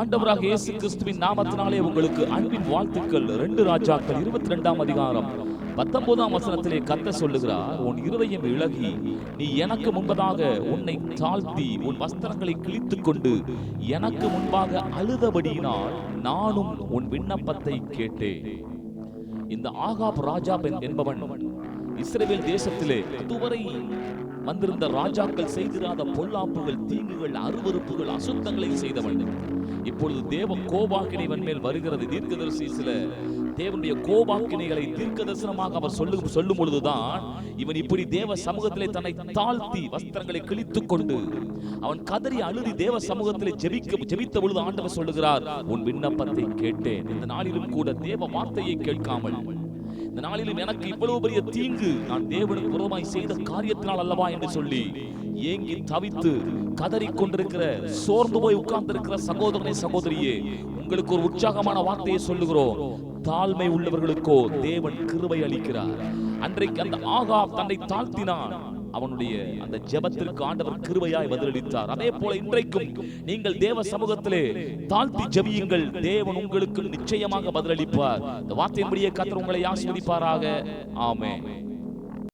ஆண்டவராக இயேசு கிறிஸ்துவின் நாமத்தினாலே உங்களுக்கு அன்பின் வாழ்த்துக்கள். 2 ராஜாக்கள் 22ஆம் அதிகாரம் 19ஆம் வசனத்திலே கர்த்தர் சொல்லுகிறார், உன் இருதயம் இளகி நீ எனக்கு முன்பதாக உன்னை தாழ்த்தி உன் வஸ்திரங்களை கிழித்துக் கொண்டு எனக்கு முன்பாக அழுதபடியினால் நானும் உன் விண்ணப்பத்தை கேட்டேன். இந்த ஆகாப் ராஜா என்பவன் இஸ்ரவேல் தேசத்திலே அதுவரை வந்திருந்த ராஜாக்கள் செய்திராத பொல்லாப்புகள், தீங்குகள், அருவருப்புகள், அசுத்தங்களை செய்தவன். இப்பொழுது தேவ கோபாக்கினை இவன் மேல் வருகிறது. தீர்க்கதரிசி சில தேவனுடைய கோபாக்கினைகளை தீர்க்க தரிசனமாக அவர் சொல்லும் பொழுதுதான் இவன் இப்படி தேவ சமூகத்திலே தன்னை தாழ்த்தி வஸ்திரங்களை கிழித்துக் கொண்டு அவன் கதறி அழுதி தேவ சமூகத்திலே ஜெபித்த பொழுது ஆண்டவர் சொல்லுகிறார், உன் விண்ணப்பத்தை கேட்டேன். இந்த நாளிலும் கூட தேவ வார்த்தையை கேட்காமல், இந்த நாளிலும் எனக்கு இவ்வளவு பெரிய தீங்கு நான் தேவனுக்கு விரோதமாய் செய்த காரியத்தினால் அல்லவா என்று சொல்லி ஏங்கி தவித்து கதறிக் கொண்டிருக்கிற, சோர்ந்து போய் உட்கார்ந்து இருக்கிற சகோதரனே, சகோதரியே, உங்களுக்கு ஒரு உற்சாகமான வார்த்தையை சொல்லுகிறோம். தாழ்மை உள்ளவர்களுக்கோ தேவன் கிருபை அளிக்கிறார். அன்றைக்கு அந்த ஆகாப் தன்னை தாழ்த்தினான். அவனுடைய அந்த ஜெபத்திற்கு ஆண்டவர் கிருபையாய் பதிலளித்தார். அதே போல இன்றைக்கும் நீங்கள் தேவ சமூகத்திலே தாழ்த்தி ஜெபியுங்கள், தேவன் உங்களுக்கு நிச்சயமாக பதிலளிப்பார். இந்த வார்த்தையின்படியே கர்த்தர் உங்களை ஆசீர்வதிப்பாராக. ஆமென்.